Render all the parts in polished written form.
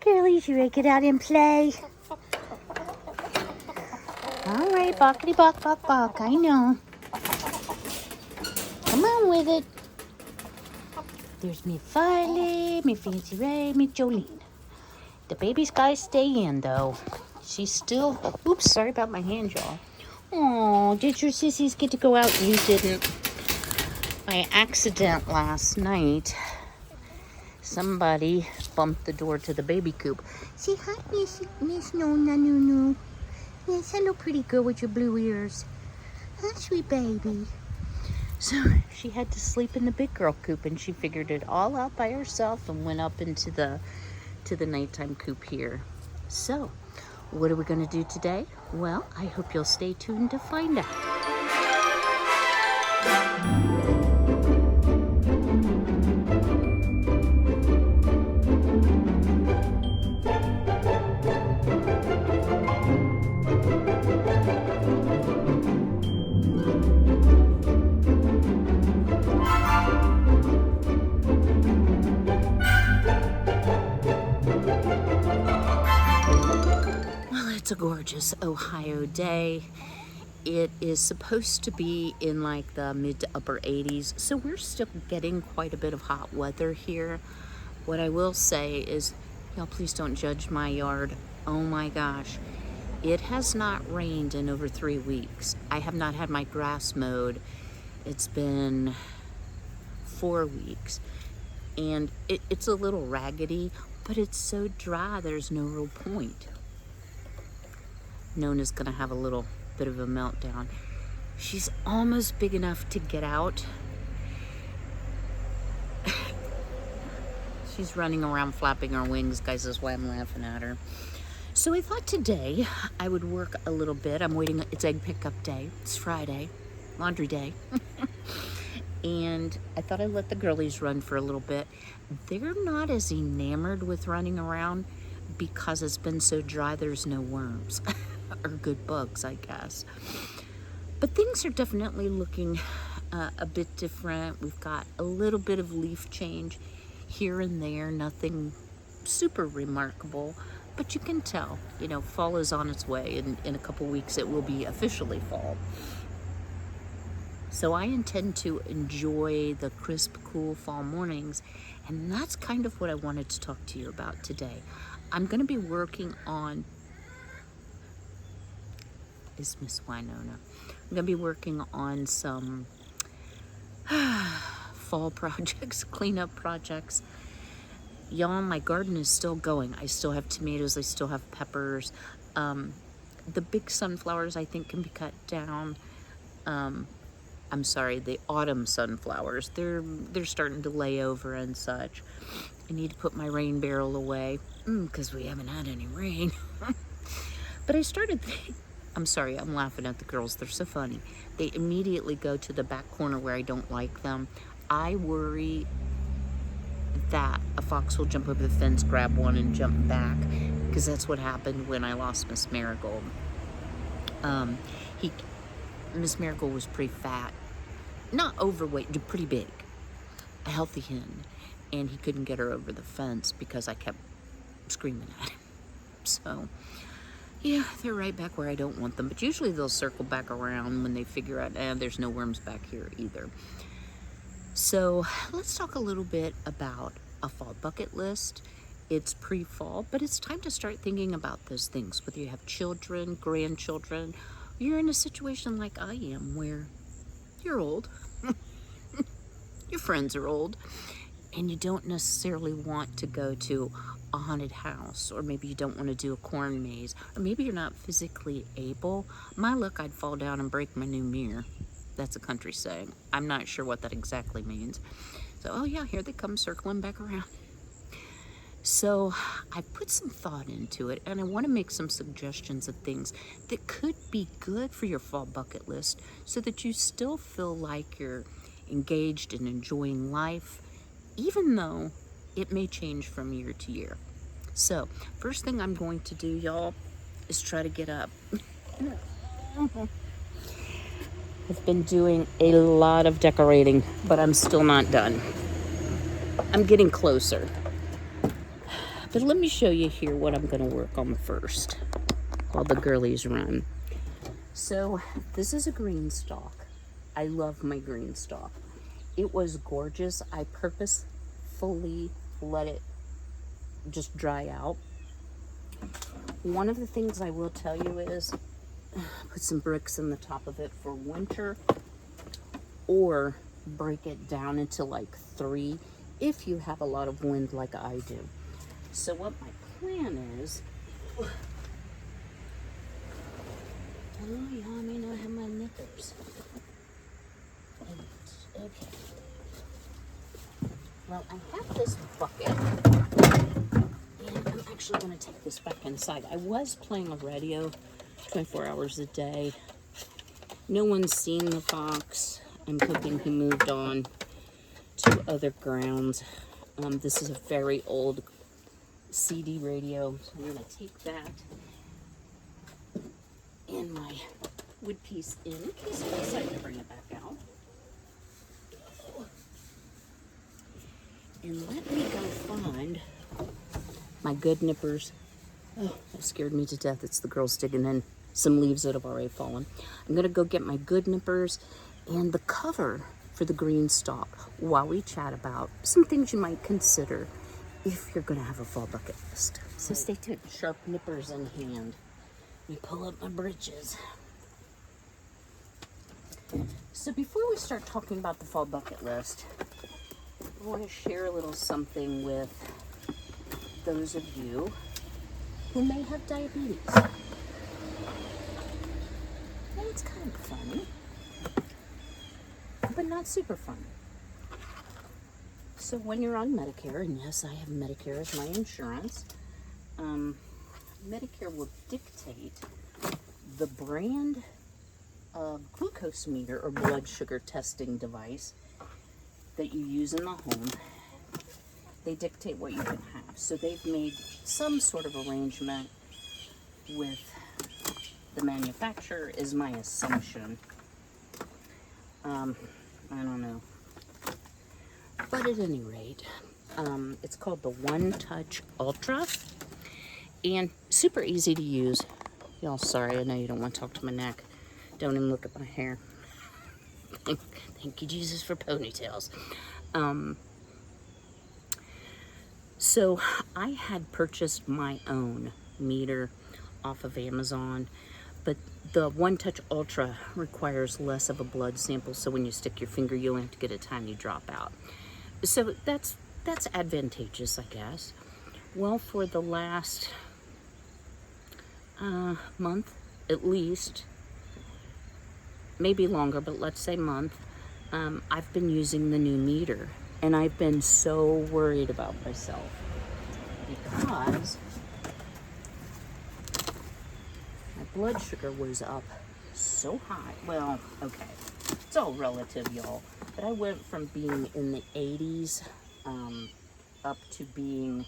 Girlies, you ready to get out and play? All right, bockety bock, bock, bock. I know. Come on with it. There's me Violet, me Fancy Ray, me Jolene. The baby's gotta stay in, though. She's still... Oops, sorry about my hand, y'all. Oh, did your sissies get to go out? You didn't. By accident last night, somebody bumped the door to the baby coop. Say hi, Miss Nona Nunu. Yes, hello, pretty girl with your blue ears. Huh, sweet baby. So she had to sleep in the big girl coop, and she figured it all out by herself and went up into the nighttime coop here. So, what are we going to do today? Well, I hope you'll stay tuned to find out. It's a gorgeous Ohio day. It is supposed to be in like the mid to upper 80s, so we're still getting quite a bit of hot weather here. What I will say is, y'all please don't judge my yard. Oh my gosh, it has not rained in over 3 weeks. I have not had my grass mowed. It's been 4 weeks, and it's a little raggedy, but it's so dry there's no real point. Nona's gonna have a little bit of a meltdown. She's almost big enough to get out. She's running around flapping her wings, guys. That's why I'm laughing at her. So I thought today I would work a little bit. I'm waiting, it's egg pickup day. It's Friday, laundry day. And I thought I'd let the girlies run for a little bit. They're not as enamored with running around because it's been so dry there's no worms. Or good bugs, I guess. But things are definitely looking a bit different. We've got a little bit of leaf change here and there, nothing super remarkable, but you can tell, you know, fall is on its way. In a couple weeks it will be officially fall. So I intend to enjoy the crisp, cool fall mornings, and that's kind of what I wanted to talk to you about today. I'm going to be working on Miss Winona. I'm gonna be working on some fall projects, cleanup projects. Y'all, my garden is still going. I still have tomatoes, I still have peppers. The big sunflowers I think can be cut down. I'm sorry, the autumn sunflowers. They're starting to lay over and such. I need to put my rain barrel away because we haven't had any rain. But I started thinking, I'm sorry, I'm laughing at the girls. They're so funny. They immediately go to the back corner where I don't like them. I worry that a fox will jump over the fence, grab one, and jump back, because that's what happened when I lost Miss Marigold. Miss Marigold was pretty fat, not overweight, pretty big, a healthy hen, and he couldn't get her over the fence because I kept screaming at him. So yeah, they're right back where I don't want them, but usually they'll circle back around when they figure out, there's no worms back here either. So let's talk a little bit about a fall bucket list. It's pre-fall, but it's time to start thinking about those things, whether you have children, grandchildren. You're in a situation like I am where you're old, your friends are old, and you don't necessarily want to go to a haunted house, or maybe you don't want to do a corn maze, or maybe you're not physically able. My luck, I'd fall down and break my new mirror. That's a country saying. I'm not sure what that exactly means. So, oh yeah, here they come circling back around. So I put some thought into it, and I want to make some suggestions of things that could be good for your fall bucket list so that you still feel like you're engaged and enjoying life, even though it may change from year to year. So, first thing I'm going to do, y'all, is try to get up. I've been doing a lot of decorating, but I'm still not done. I'm getting closer. But let me show you here what I'm going to work on first while the girlies run. So this is a green stalk. I love my green stalk. It was gorgeous. I purposefully let it just dry out. One of the things I will tell you is put some bricks in the top of it for winter, or break it down into like 3 if you have a lot of wind like I do. So what my plan is, oh yeah, I may not have my knickers. Okay. Well, I have this bucket, and I'm actually going to take this back inside. I was playing a radio 24 hours a day. No one's seen the fox. I'm hoping he moved on to other grounds. This is a very old CD radio, so I'm going to take that and my wood piece in case I decide to bring it back out. And let me go find my good nippers. Oh, that scared me to death. It's the girls digging in some leaves that have already fallen. I'm going to go get my good nippers and the cover for the green stalk while we chat about some things you might consider if you're going to have a fall bucket list. So stay tuned. Sharp nippers in hand. Let me pull up my britches. So before we start talking about the fall bucket list, I want to share a little something with those of you who may have diabetes. And it's kind of funny, but not super funny. So when you're on Medicare, and yes, I have Medicare as my insurance, Medicare will dictate the brand of glucose meter or blood sugar testing device that you use in the home. They dictate what you can have. So they've made some sort of arrangement with the manufacturer, is my assumption. I don't know. But at any rate, it's called the One Touch Ultra, and super easy to use. Y'all, sorry, I know you don't want to talk to my neck. Don't even look at my hair. Thank you, Jesus, for ponytails. So I had purchased my own meter off of Amazon, but the One Touch Ultra requires less of a blood sample, so when you stick your finger, you only have to get a tiny drop out. So that's advantageous, I guess. Well, for the last month, at least, maybe longer, but let's say month, I've been using the new meter, and I've been so worried about myself because my blood sugar was up so high. Well, okay, it's all relative, y'all, but I went from being in the 80s up to being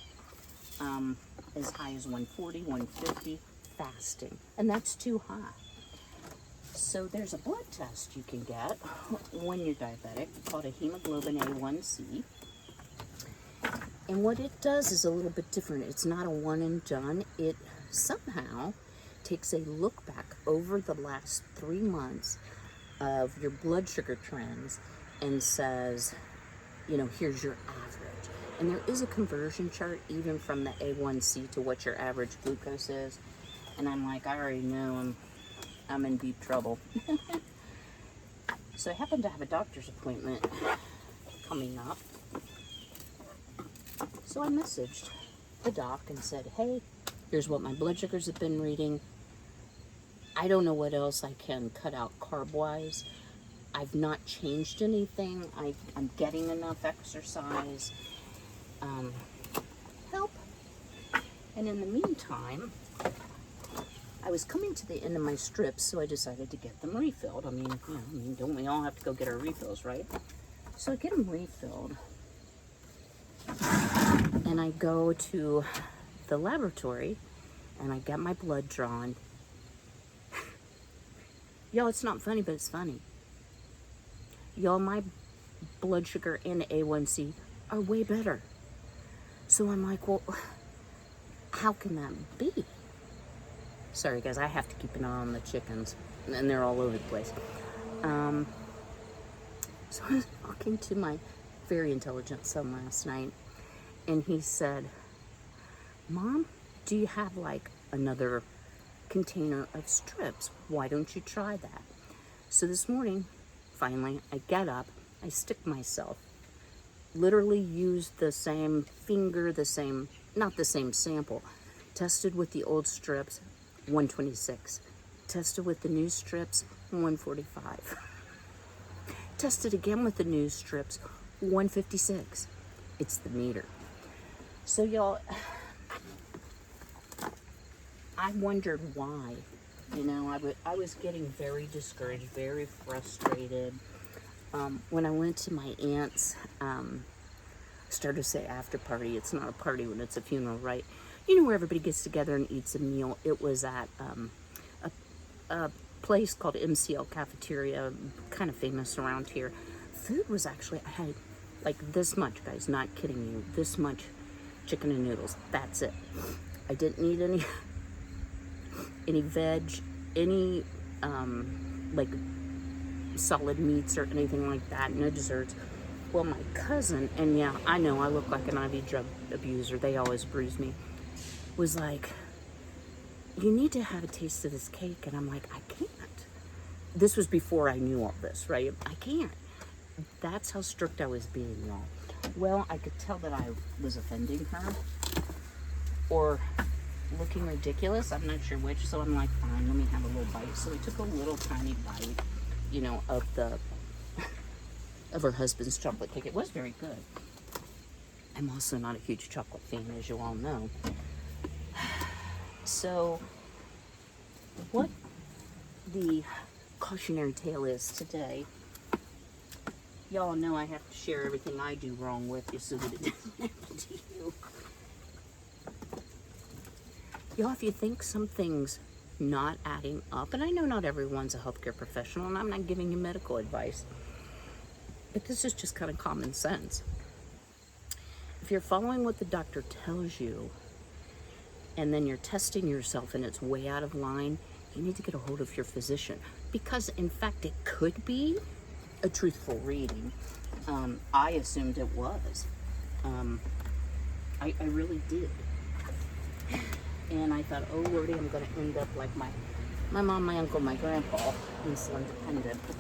as high as 140, 150 fasting, and that's too high. So there's a blood test you can get when you're diabetic called a hemoglobin A1C. And what it does is a little bit different. It's not a one and done. It somehow takes a look back over the last 3 months of your blood sugar trends and says, you know, here's your average. And there is a conversion chart even from the A1C to what your average glucose is. And I'm like, I already know I'm in deep trouble. So I happen to have a doctor's appointment coming up. So I messaged the doc and said, hey, here's what my blood sugars have been reading. I don't know what else I can cut out carb-wise. I've not changed anything. I'm getting enough exercise. Help. And in the meantime, I was coming to the end of my strips, so I decided to get them refilled. I mean, don't we all have to go get our refills, right? So I get them refilled, and I go to the laboratory, and I get my blood drawn. Y'all, it's not funny, but it's funny. Y'all, my blood sugar and A1C are way better. So I'm like, well, how can that be? Sorry guys, I have to keep an eye on the chickens, and they're all over the place. So I was talking to my very intelligent son last night, and he said, Mom, do you have like another container of strips? Why don't you try that? So this morning, finally, I get up, I stick myself, literally used the same finger, not the same sample, tested with the old strips, 126. Tested with the new strips, 145. Tested again with the new strips, 156. It's the meter. So y'all, I wondered why. You know, I was getting very discouraged, very frustrated. When I went to my aunt's, started to say after party. It's not a party when it's a funeral, right? You know, where everybody gets together and eats a meal. It was at a place called MCL Cafeteria, kind of famous around here. Food was actually, I had like this much, guys, not kidding you, this much chicken and noodles. That's it. I didn't need any veg, any like solid meats or anything like that, no desserts. Well, my cousin, and yeah, I know I look like an IV drug abuser, they always bruise me, was like, you need to have a taste of this cake. And I'm like, I can't. This was before I knew all this, right? I can't. That's how strict I was being, y'all. Well, I could tell that I was offending her or looking ridiculous. I'm not sure which, so I'm like, fine, let me have a little bite. So I took a little tiny bite, you know, of her husband's chocolate cake. It was very good. I'm also not a huge chocolate fan, as you all know. So, what the cautionary tale is today, y'all know I have to share everything I do wrong with you so that it doesn't happen to you. Y'all, if you think something's not adding up, and I know not everyone's a healthcare professional, and I'm not giving you medical advice, but this is just kind of common sense. If you're following what the doctor tells you, and then you're testing yourself and it's way out of line, you need to get a hold of your physician. Because, in fact, it could be a truthful reading. I assumed it was. I really did. And I thought, oh, Lordy, I'm going to end up like my mom, my uncle, my grandpa, insulin dependent. But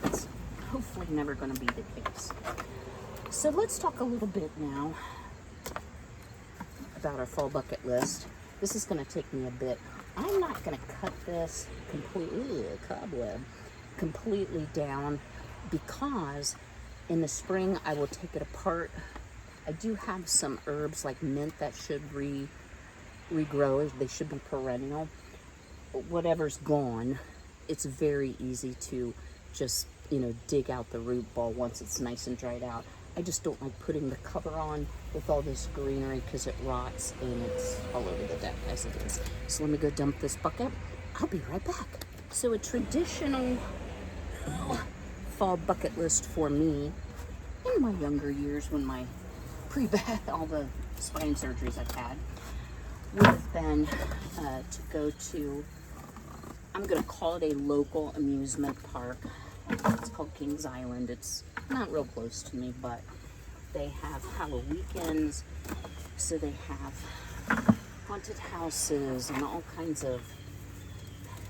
that's hopefully never going to be the case. So let's talk a little bit now about our fall bucket list. This is going to take me a bit. I'm not going to cut this completely down, because in the spring I will take it apart. I do have some herbs like mint that should regrow. They should be perennial. Whatever's gone, it's very easy to just, you know, dig out the root ball once it's nice and dried out. I just don't like putting the cover on with all this greenery because it rots and it's all over the deck as it is. So let me go dump this bucket. I'll be right back. So a traditional fall bucket list for me in my younger years, when my all the spine surgeries I've had, would have been to go to, I'm going to call it a local amusement park. It's called Kings Island. It's not real close to me, but they have Halloweekends, so they have haunted houses and all kinds of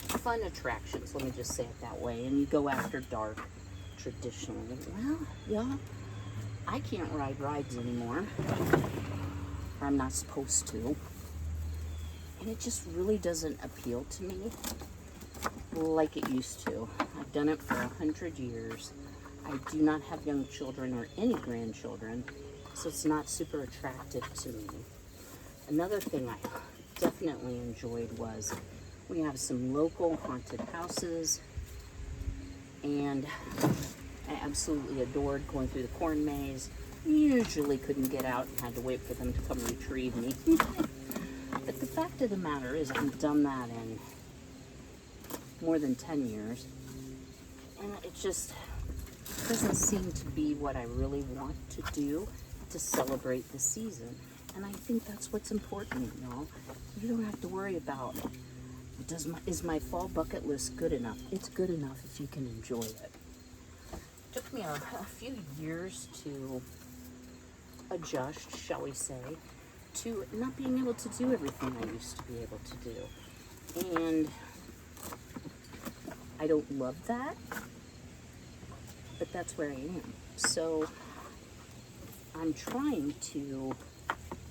fun attractions, let me just say it that way. And you go after dark traditionally. Well, y'all, I can't ride rides anymore, or I'm not supposed to, and it just really doesn't appeal to me like it used to. I've done it for 100 years. I do not have young children or any grandchildren, so it's not super attractive to me. Another thing I definitely enjoyed was we have some local haunted houses, and I absolutely adored going through the corn maze. Usually couldn't get out and had to wait for them to come retrieve me. But the fact of the matter is, I've done that in more than 10 years, and it just doesn't seem to be what I really want to do to celebrate the season. And I think that's what's important, y'all. You don't have to worry about, is my fall bucket list good enough? It's good enough if you can enjoy it. It took me a few years to adjust, shall we say, to not being able to do everything I used to be able to do. And I don't love that, but that's where I am. So I'm trying to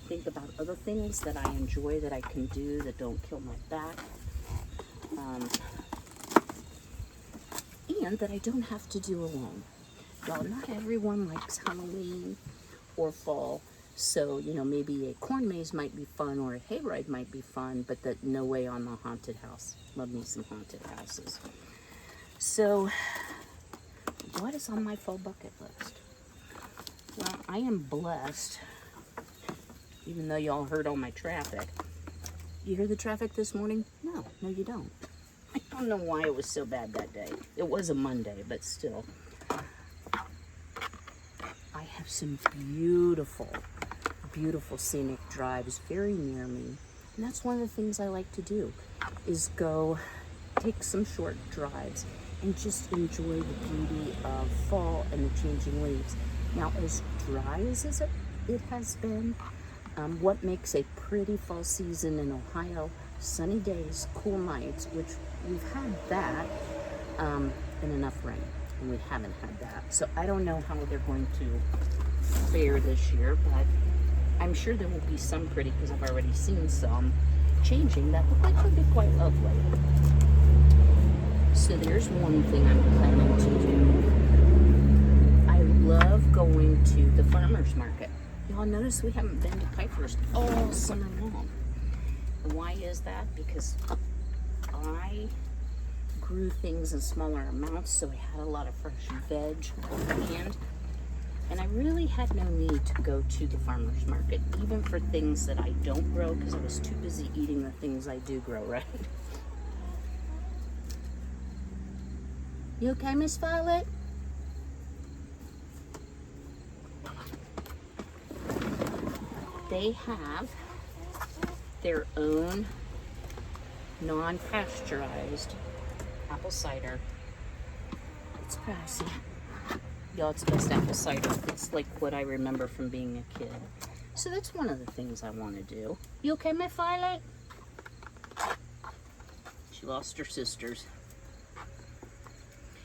think about other things that I enjoy that I can do that don't kill my back, and that I don't have to do alone. Y'all, not everyone likes Halloween or fall, so maybe a corn maze might be fun or a hayride might be fun, but that no way on the haunted house. Love me some haunted houses. So what is on my fall bucket list? Well, I am blessed, even though y'all heard all my traffic. You hear the traffic this morning? No, you don't. I don't know why it was so bad that day. It was a Monday, but still. I have some beautiful, beautiful scenic drives very near me. And that's one of the things I like to do, is go take some short drives and just enjoy the beauty of fall and the changing leaves. Now, as dry as it has been, what makes a pretty fall season in Ohio? Sunny days, cool nights, which we've had that, and enough rain, and we haven't had that. So I don't know how they're going to fare this year, but I'm sure there will be some pretty, because I've already seen some changing that look like could be quite lovely. So there's one thing I'm planning to do. I love going to the farmer's market. Y'all notice we haven't been to Piper's all summer long. And why is that? Because I grew things in smaller amounts, so I had a lot of fresh veg on hand. And I really had no need to go to the farmer's market, even for things that I don't grow, because I was too busy eating the things I do grow, right? You okay, Miss Violet? They have their own non-pasteurized apple cider. It's pricey. Y'all, it's the best apple cider. It's like what I remember from being a kid. So that's one of the things I want to do. You okay, my Violet? She lost her sisters.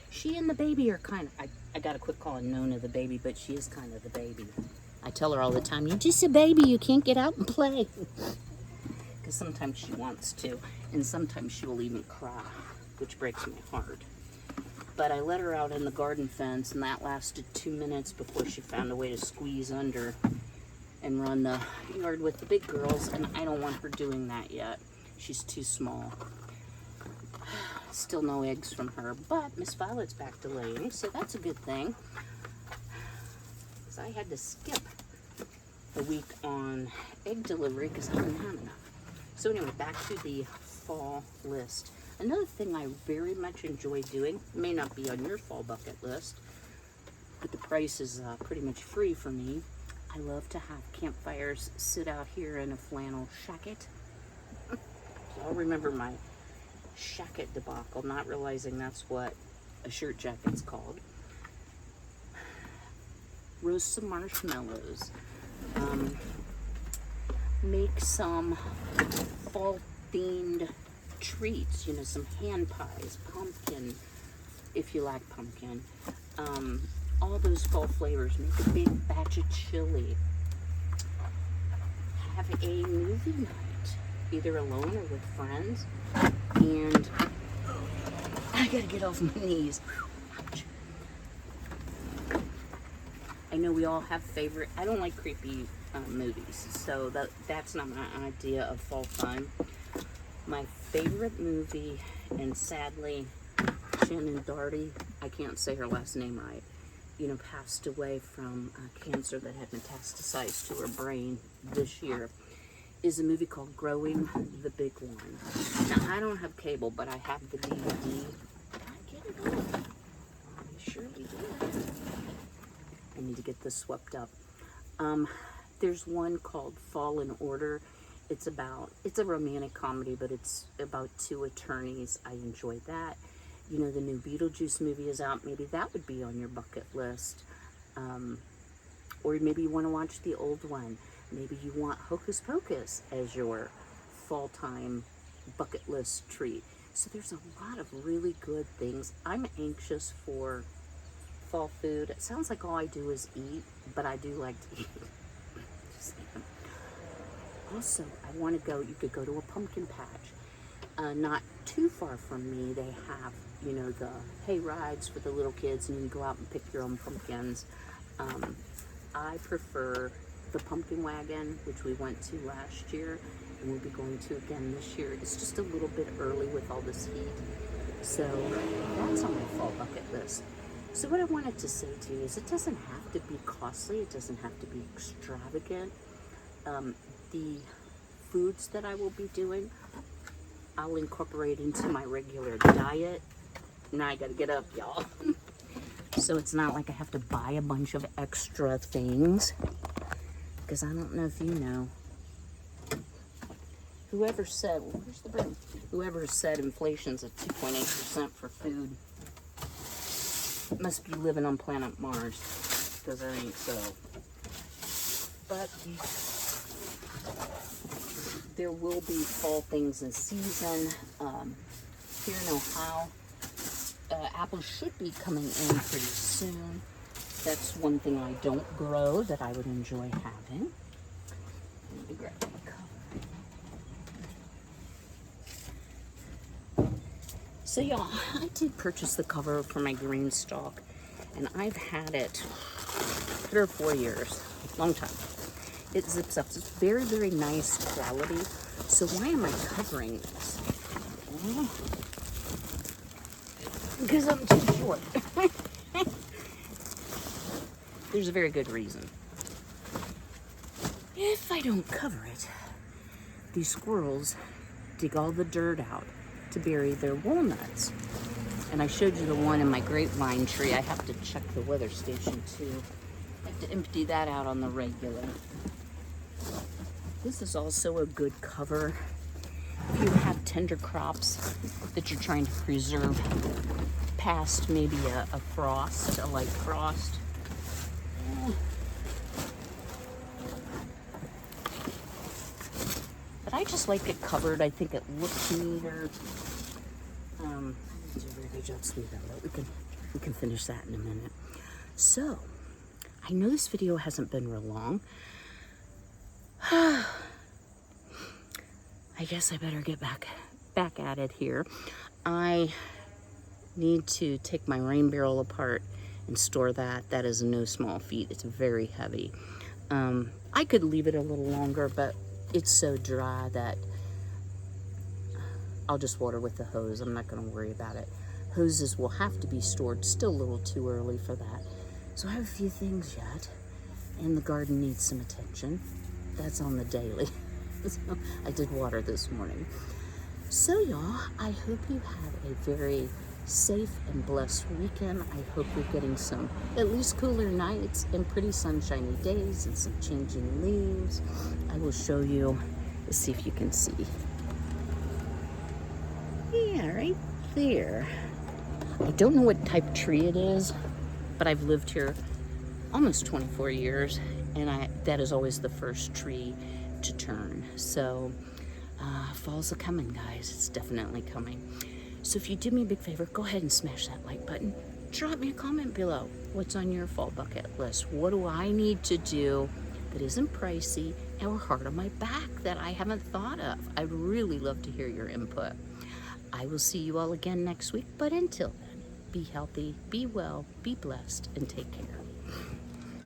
She and the baby are kind of, I gotta quit calling Nona the baby, but she is kind of the baby. I tell her all the time, you're just a baby, you can't get out and play. Because sometimes she wants to, and sometimes she will even cry, which breaks my heart. But I let her out in the garden fence, and that lasted 2 minutes before she found a way to squeeze under and run the yard with the big girls, and I don't want her doing that yet. She's too small. Still no eggs from her, but Miss Violet's back to laying, so that's a good thing. Because I had to skip a week on egg delivery because I didn't have enough. So anyway, back to the fall list. Another thing I very much enjoy doing, may not be on your fall bucket list, but the price is pretty much free for me. I love to have campfires, sit out here in a flannel shacket. Y'all remember my shacket debacle, not realizing that's what a shirt jacket's called. Roast some marshmallows. Make some fall-themed treats, some hand pies, pumpkin, if you like pumpkin. All those fall flavors. Make a big batch of chili. Have a movie night, either alone or with friends. And I gotta get off my knees. Ouch. I know we all have favorite. I don't like creepy movies, so that's not my idea of fall fun. My favorite movie, and sadly, Shannon Doherty, I can't say her last name right, passed away from cancer that had metastasized to her brain this year, is a movie called Growing the Big One. Now, I don't have cable, but I have the DVD. Did I get it all? I surely did. I need to get this swept up. There's one called Fall in Order. It's a romantic comedy, but it's about two attorneys. I enjoyed that. You know, the new Beetlejuice movie is out. Maybe that would be on your bucket list. Or maybe you want to watch the old one. Maybe you want Hocus Pocus as your fall time bucket list treat. So there's a lot of really good things. I'm anxious for fall food. It sounds like all I do is eat, but I do like to eat. Just saying. Also, I want to go, you could go to a pumpkin patch. Not too far from me, they have, you know, the hay rides for the little kids, and you can go out and pick your own pumpkins. I prefer the pumpkin wagon, which we went to last year, and we'll be going to again this year. It's just a little bit early with all this heat. So that's on my fall bucket list. So what I wanted to say to you is it doesn't have to be costly. It doesn't have to be extravagant. The foods that I will be doing, I'll incorporate into my regular diet. Now I gotta get up, y'all. So it's not like I have to buy a bunch of extra things. Because I don't know if you know. Whoever said, well, where's the broom? Whoever said inflation's at 2.8% for food must be living on planet Mars. Because that ain't so. But there will be fall things in season. Here in Ohio, apples should be coming in pretty soon. That's one thing I don't grow that I would enjoy having. Let me grab my cover. So y'all, I did purchase the cover for my green stalk, and I've had it 3 or 4 years, long time. It zips up. It's very, very nice quality. So why am I covering this? Because I'm too short. There's a very good reason. If I don't cover it, these squirrels dig all the dirt out to bury their walnuts. And I showed you the one in my grapevine tree. I have to check the weather station too. I have to empty that out on the regular. This is also a good cover if you have tender crops that you're trying to preserve past maybe a frost, a light frost. But I just like it covered. I think it looks neater. Just leave that out. We can finish that in a minute. So, I know this video hasn't been real long. I guess I better get back at it here. I need to take my rain barrel apart and store that. That is no small feat. It's very heavy. I could leave it a little longer, but it's so dry that I'll just water with the hose. I'm not going to worry about it. Hoses will have to be stored. Still a little too early for that. So I have a few things yet, and the garden needs some attention. That's on the daily. So I did water this morning. So y'all, I hope you have a very safe and blessed weekend. I hope you're getting some at least cooler nights and pretty sunshiny days and some changing leaves. I will show you. Let's see if you can see. Yeah, right there. I don't know what type of tree it is, but I've lived here almost 24 years, and that is always the first tree to turn. So fall's a-coming, guys. It's definitely coming. So if you do me a big favor, go ahead and smash that like button. Drop me a comment below. What's on your fall bucket list? What do I need to do that isn't pricey or hard on my back that I haven't thought of? I'd really love to hear your input. I will see you all again next week, but until then, be healthy, be well, be blessed, and take care.